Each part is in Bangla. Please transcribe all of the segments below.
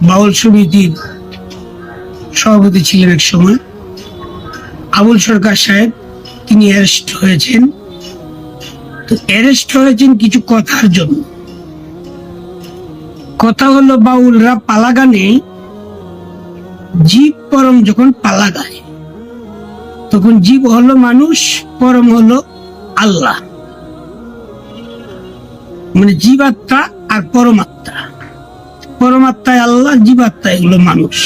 বাউল সমিতির সভাপতি ছিলেন এক সময়। আবুল সরকার সাহেব তিনি অ্যারেস্ট হয়েছেন। তো অ্যারেস্ট হয়েছেন কিছু কথার জন্য। কথা হলো, বাউলরা পালা গানে জীব পরম যখন পালা গায় তখন জীব হলো মানুষ, পরম হলো আল্লাহ, মানে জীবাত্মা আর পরমাত্মা। পরমাত্মায় আল্লাহ, জীবাত্মায় হলো মানুষ।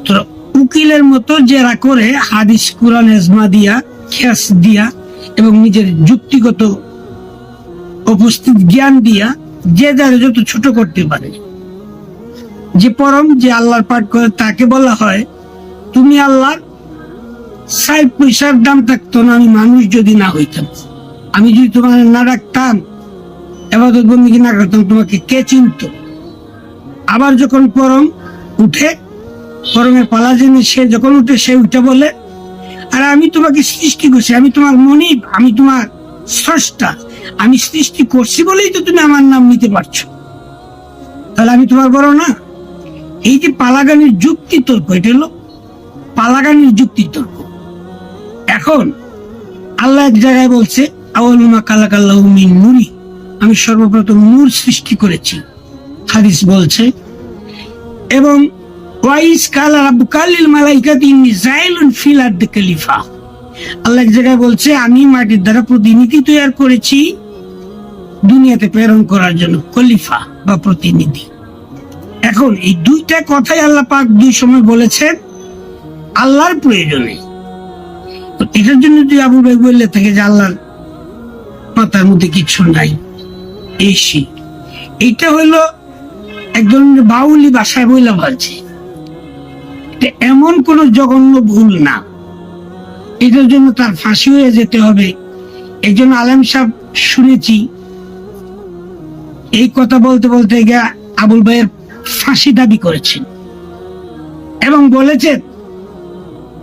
তো উকিলের মতো জেরা করে হাদিস কুরআন এজমা দিয়া, খেয়াস দিয়া এবং নিজের যুক্তিগত উপস্থিত জ্ঞান দিয়া যে যারা যত ছোট করতে পারে। যে পরম, যে আল্লাহর পাঠ করে তাকে বলা হয়, তুমি আল্লাহর ৬০ পয়সার দাম থাকতো না আমি মানুষ যদি না হইতাম, আমি যদি তোমার না ডাকতাম, ইবাদত বন্দেগী না করতাম, তোমাকে কে চিনত? আবার যখন পরম উঠে, পরমের পালা জেনে সে যখন উঠে, সে উঠে বলে, আর আমি তোমাকে সৃষ্টি করছি, আমি তোমার মনিব, আমি তোমার স্রষ্টা, আমি সৃষ্টি করছি বলেই তো তুমি আমার নাম নিতে পারছো, তাহলে আমি তোমার বড় না? এই যে পালাগানের যুক্তি তর্ক, এটা হলো পালাগানের যুক্তি তর্ক। এখন আল্লাহ এক জায়গায় বলছে, আউয়ালুমা খালাকাল্লাহু মিন নূরি, আমি সর্বপ্রথম নূর সৃষ্টি করেছি, হাদিস বলছে। এবং ওয়াইস কালা রাব্বুকা লিল মালাইকাতি ইন্নী জাইলুন ফিল আরদি খলিফা, আল্লাহ এক জায়গায় বলছে, আমি মাটির দ্বারা প্রতিনিধি তৈরি করেছি দুনিয়াতে প্রেরণ করার জন্য, খলিফা বা প্রতিনিধি। এখন এই দুইটা কথাই আল্লাহ পাক দুই সময় বলেছেন আল্লাহর প্রয়োজনে। তো এটার জন্য যদি আবু ভাই বললে থাকে যে আল্লাহর মাথার মধ্যে কিছু নাই, এইটা হইলো এক ধরনের বাউলি ভাষায় বইলা বলছে। এমন কোন জঘন্য ভুল না, এটার জন্য তার ফাঁসি হয়ে যেতে হবে। একজন আলেম সাহেব শুনেছি এই কথা বলতে বলতে গিয়ে আবুল ভাইয়ের ফাঁসি দাবি করেছেন এবং বলেছেন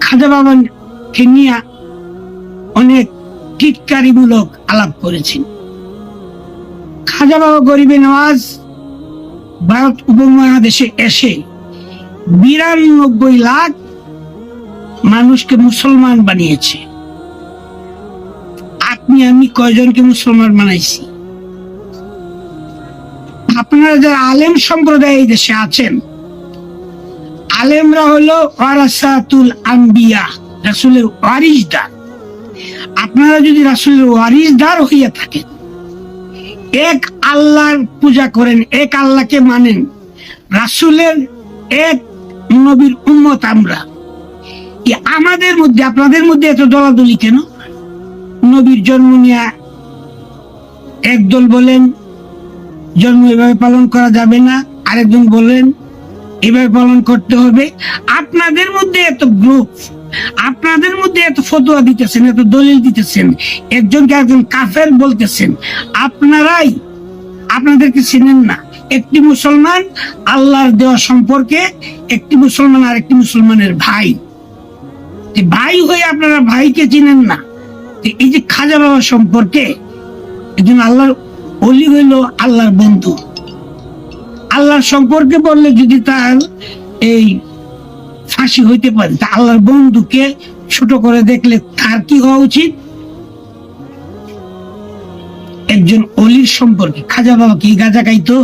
খাজা বাবাকে নিয়ে অনেক টিটকারিমূলক আলাপ করেছেন। খাজা বাবা গরিবে নওয়াজ ভারত উপমহাদেশে এসে ৯২ লাখ মানুষকে মুসলমান বানিয়েছে। আপনি আমি কয়জনকে মুসলমান বানাইছি? আপনারা যারা আলেম সম্প্রদায় এই দেশে আছেন, আলেমরা হলো ওয়ারাসাতুল আম্বিয়া, রাসূলের ওয়ারিসদার। আপনারা যদি রাসূলের ওয়ারিসদার হইয়া থাকেন, এক আল্লাহর পূজা করেন, এক আল্লাহকে মানেন, রাসূলের এক নবীর উম্মত আমরা, আমাদের মধ্যে আপনাদের মধ্যে এত দলাদলি কেন? নবীর জন্ম নিয়ে একদল বলেন জন্ম এভাবে পালন করা যাবে না, আরেকজন বলেন এভাবে পালন করতে হবে। আপনাদের মধ্যে এত গ্রুপ, আপনাদের মধ্যে এত ফতোয়া দিতেছেন, এত দলিল দিতেছেন, একজনকে একজন কাফের বলতেছেন, আপনারাই আপনাদেরকে চিনেন না। একটি মুসলমান আল্লাহর দেওয়া সম্পর্কে, একটি মুসলমান আর একটি মুসলমানের ভাই, ভাই হয়ে আপনারা ভাইকে চিনেন না। এই যে খাজা বাবা সম্পর্কে, একজন আল্লাহর ওলি হইল আল্লাহর বন্ধু, আল্লাহর সম্পর্কে বললে যদি তার এই ফাঁসি হইতে পারে, তা আল্লাহর বন্ধুকে ছোট করে দেখলে তার কি হওয়া উচিত? একজন অলির সম্পর্কে, খাজা বাবা কি গাঁজা খাইতো?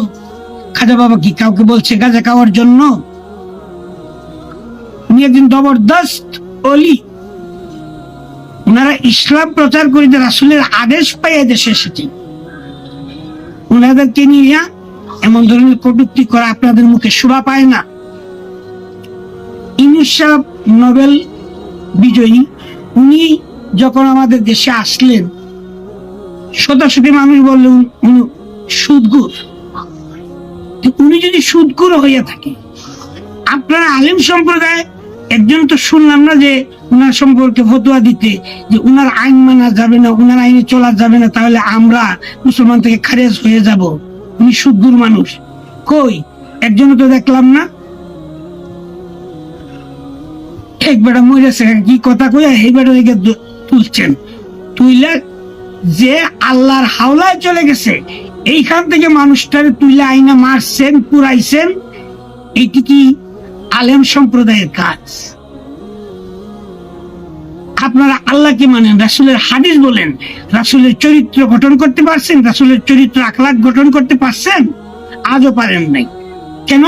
খাজা বাবা কি কাউকে বলছে গাঁজা খাওয়ার জন্য? উনি একজন জবরদস্ত অলি। ওনারা ইসলাম প্রচার করিতে রাসূলের আদেশ পাইয়া দেশে এসেছেন। ওনাদেরকে নিয়ে এমন ধরনের কটূক্তি করা আপনাদের মুখে শোভা পায় না। ইউনূস সাহেব নোবেল বিজয়ী, উনি যখন আমাদের দেশে আসলেন, শতাশতি মানুষ বললেন উনি সুদখোর। উনি যদি সুদখোর হইয়া থাকে, আপনারা আলেম সম্প্রদায় একজন তো শুনলাম না যে উনার সম্পর্কে ফতোয়া দিতে যে উনার আইন মানা যাবে না, উনার আইনে চলা যাবে না, তাহলে আমরা মুসলমান থেকে খারেজ হয়ে যাব, উনি সুদখোর মানুষ। কই একজন তো দেখলাম না। এক বেটা মরেছে, কি কথা কইয়া এই বেটা তুলছেন, তুইলে যে আল্লাহর হাওলায় চলে গেছে এইখান থেকে মানুষটারে তুলে আইনা মারছেন, পুরাইছেন, এটি কি আলেম সম্প্রদায়ের কাজ? আপনারা আল্লাহকে মানেন, রাসূলের হাদিস বলেন, রাসূলের চরিত্র গঠন করতে পারছেন? রাসূলের চরিত্র আখলাক গঠন করতে পারছেন? আজও পারেন নাই। কেন?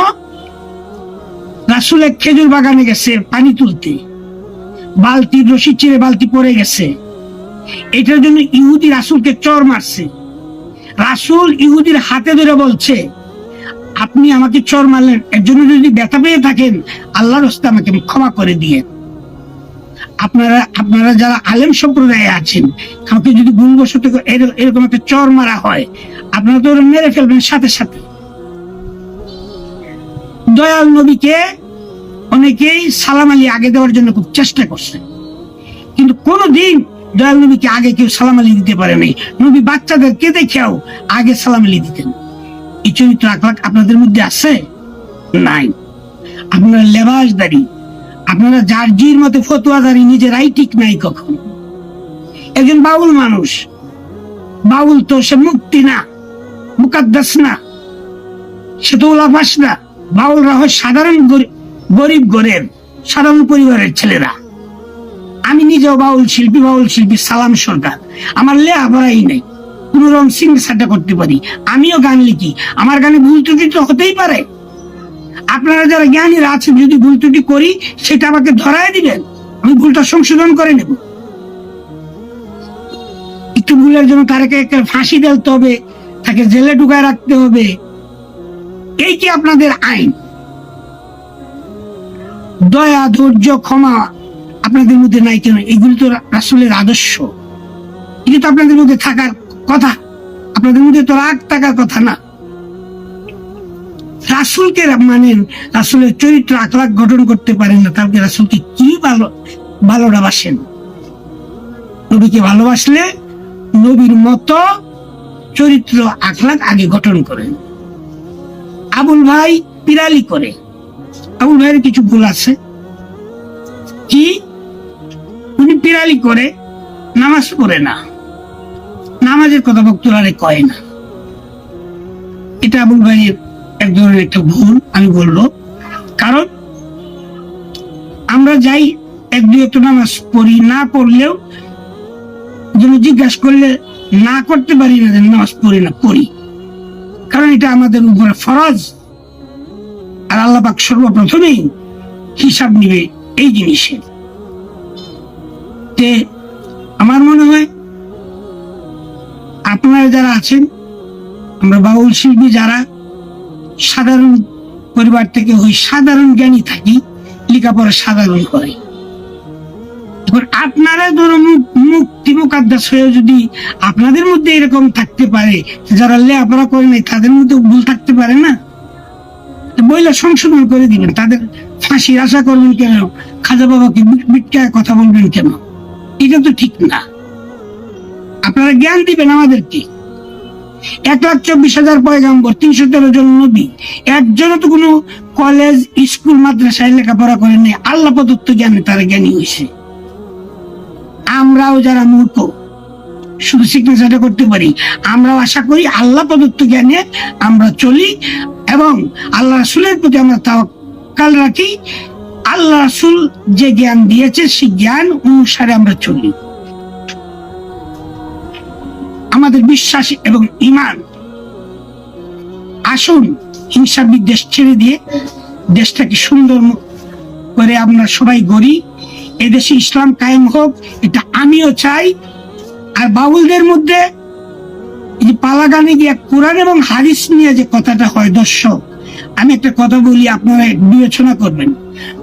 রাসূল এক খেজুর বাগানে গেছে পানি তুলতে, বালতির রশি ছিঁড়ে বালতি পড়ে গেছে, এটার জন্য ইহুদি রাসূলকে চর মারছে। রাসূল ইহুদির হাতে ধরে বলছে, আপনি আমাকে চর মারলেন, এর জন্য যদি ব্যথা পেয়ে থাকেন আল্লাহর রাস্তায় আমাকে ক্ষমা করে দিয়ে। আপনারা যারা আলেম সম্প্রদায়ে আছেন, কাউকে যদি ভুলবশত এরকম একটা চর মারা হয়, আপনারা তো মেরে ফেলবেন সাথে সাথে। দয়াল নবীকে অনেকেই সালাম আলী আগে দেওয়ার জন্য খুব চেষ্টা করছে, কিন্তু কোনদিন দয়াল নবীকে আগে কেউ সালাম আলী দিতে পারে নাই। নবী বাচ্চাদেরকে দেখেও আগে সালাম আলী দিতেন। এই চরিত্র আখলাক আপনাদের মধ্যে আছে? নাই। আপনারা লেবাসদারি, আপনারা জার্জির মতো ফতুয়াদারি, নিজেরাই ঠিক নাই কখন। একজন বাউল মানুষ, বাউল তো সে মুক্তি না, মুকাদ্দাস না, সে তো উলাফাস না। বাউলরা হয় সাধারণ গরিব ঘরের সাধারণ পরিবারের ছেলেরা। আমি নিজেও বাউল শিল্পী সালাম সরকার। আমার লেখাপড়াই নেই, কোন রকম সিংসারটা করতে পারি, আমিও গান লিখি, আমার গানে ভুল ত্রুটি তো হতেই পারে। আপনারা যারা জ্ঞানীরা আছেন, যদি ভুল ত্রুটি করি সেটা আমাকে ধরায় দিবেন, আমি ভুলটা সংশোধন করে নেব। একটু ভুলের জন্য তাকে ফাঁসি দিতে হবে, তাকে জেলে ঢুকায় রাখতে হবে, এই কি আপনাদের আইন? দয়া, ধৈর্য, ক্ষমা আপনাদের মধ্যে নাই কেন? এগুলি তো রাসূলের আদর্শ, এগুলি তো আপনাদের মধ্যে থাকার কথা। আপনাদের মধ্যে তো রাগ থাকার কথা না। রাসূলকে মানেন, রাসূলের চরিত্র আখলাক গঠন করতে পারেন না, তাহলে রাসূলকে কি ভালোবাসেন? নবীকে ভালোবাসলে নবীর মতো চরিত্র আখলাক আগে গঠন করেন। আবুল ভাই পিরালি করে, আবুল ভাইয়ের কিছু ভুল আছে। কি? উনি পিরালি করে, নামাজ পড়ে না, নামাজের কথা বক্তরারে কয় না। এটা আবুল ভাইয়ের এক ধরনের একটা ভুল আমি বলবো। কারণ আমরা যাই এক দুই একটা নামাজ পড়ি, না পড়লেও যেন জিজ্ঞাসা করলে না করতে পারি না, নামাজ পড়ি না, পড়ি। কারণ এটা আমাদের উপরে ফরজ, আর আল্লাহ পাক সর্বপ্রথমেই হিসাব নিবে এই জিনিসের। আমার মনে হয় আপনারা যারা আছেন, আমরা বাউল শিল্পী যারা সাধারণ পরিবার থেকে হই, সাধারণ জ্ঞানী থাকি, লেখাপড়া সাধারণ করে, আপনারা ধরো মুক্তি মুকাদ্দাস হয়ে যদি আপনাদের মধ্যে এরকম থাকতে পারে, যারা লেখাপড়া করে নাই তাদের মধ্যে ভুল থাকতে পারে না, বইলা সংশোধন করে দিবেন। তাদের ফাঁসির আশা করবেন কেন? খাজা বাবাকে বিটকায় কথা বলবেন কেন? এটা তো ঠিক না। আপনারা জ্ঞান দিবেন আমাদেরকে। 1,24,000 পয়গাম্বর, 313 জন নবী, একজনও তো কোনো কলেজ স্কুল মাদ্রাসায় লেখাপড়া করেন নাই, আল্লাহ প্রদত্ত জ্ঞানে তারা জ্ঞানী হয়েছে। আমরাও যারা মূর্খ, শুধু সিগনেচারটা করতে পারি, আমরাও আশা করি আল্লাহ প্রদত্ত জ্ঞানে আমরা চলি এবং আল্লাহ রাসূলের প্রতি আমরা তাওয়াক্কুল রাখি। আল্লাহ রাসূল যে জ্ঞান দিয়েছে সেই জ্ঞান অনুসারে আমরা চলি। আমাদের বিশ্বাস এবং ঈমান। আসুন হিংসা বিদ্বেষ ছেড়ে দিয়ে দেশটাকে সুন্দর করে আমরা সবাই গড়ি, এদেশে ইসলাম কায়েম হোক, এটা আমিও চাই। আর বাউলদের মধ্যে এই যে পালা গানে গিয়ে কোরআন এবং হাদিস নিয়ে যে কথাটা হয়, দর্শক আমি একটা কথা বলি, আপনারা বিবেচনা করবেন।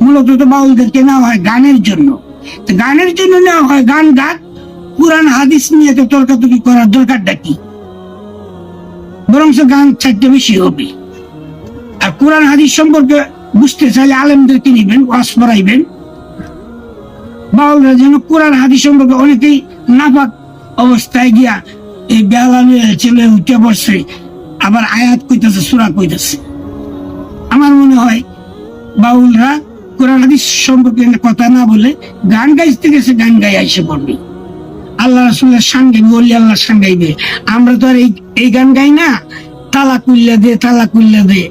মূলত তো বাউলদেরকে নেওয়া হয় গানের জন্য, গানের জন্য নেওয়া হয়, গান গান, কোরআন হাদিস নিয়ে তো তর্কাতর্কি করার দরকারটা কি? বরং গান চাইতে বেশি হবে। আর কোরআন হাদিস সম্পর্কে বুঝতে চাইলে আলেমদেরকে নিবেন, ওয়াজ পড়াইবেন। বাউলরা যেন কোরআন হাদিস সম্পর্কে অনেকেই নাপাক অবস্থায় গিয়া এই বেলা ছেলে উঠে পড়ছে, আবার আয়াত কইতেছে, সূরা কইতেছে। আমার মনে হয় বাউলরা কোরআন হাদিস সম্পর্কে কথা না বলে গান গাইতে গেছে, গান গাই আইসে পড়বে, আল্লাহ রাসূলের শান গাইবে, ওলি আল্লাহর শান গাইবে। আমরা তো আর এই এই গান গাই না, তালা কুল্লা দে, তালা কুল্লা দে,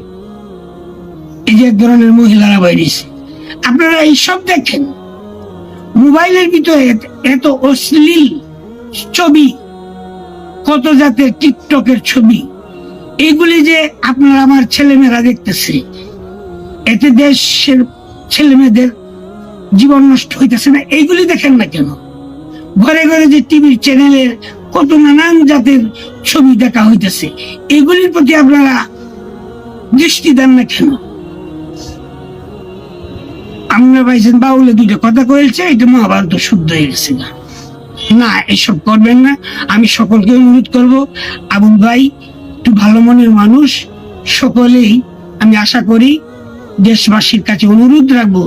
এই যে এক ধরনের মহিলারা বাইরেছে। আপনারা এইসব দেখেন মোবাইলের ভিতরে, এত অশ্লীল ছবি, কত জাতের টিকটকের ছবি, এইগুলি যে আপনারা আমার ছেলেমেয়েরা দেখতেছে, এতে দেশের ছেলে মেয়েদের জীবন নষ্ট হইতেছে না? এইগুলি দেখেন না কেন? ঘরে ঘরে যে টিভির চ্যানেলে কত নানান জাতের ছবি দেখা হইতেছে, এগুলির প্রতি আপনারা দৃষ্টি দেন না কেন? আমরা ভাইছেন বাউলে দুইটা কথা কয়েছে, এটা মহাভারত শুদ্ধ হয়ে গেছে না। না, এসব করবেন না। আমি সকলকে অনুরোধ করব, আবুল ভাই একটু ভালো মনের মানুষ, সকলেই আমি আশা করি দেশবাসীর কাছে অনুরোধ রাখবো,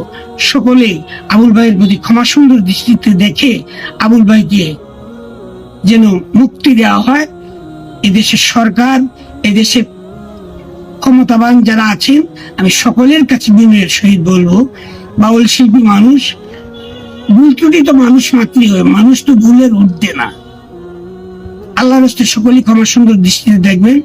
সকলেই আবুল ভাইয়ের প্রতি ক্ষমা সুন্দর দৃষ্টিতে দেখে আবুল ভাইকে যেন মুক্তি দেওয়া হয়। এদেশের সরকার, এদেশে ক্ষমতাবান যারা আছেন, আমি সকলের কাছে বিনয়ের সহিত বলবো, বাউল শিল্পী মানুষ, ভুল ত্রুটি তো মানুষ মাত্রই হয়, মানুষ তো ভুলের ঊর্ধ্বে না। আল্লাহর রাস্তায় সকলেই ক্ষমা সুন্দর দৃষ্টিতে দেখবেন।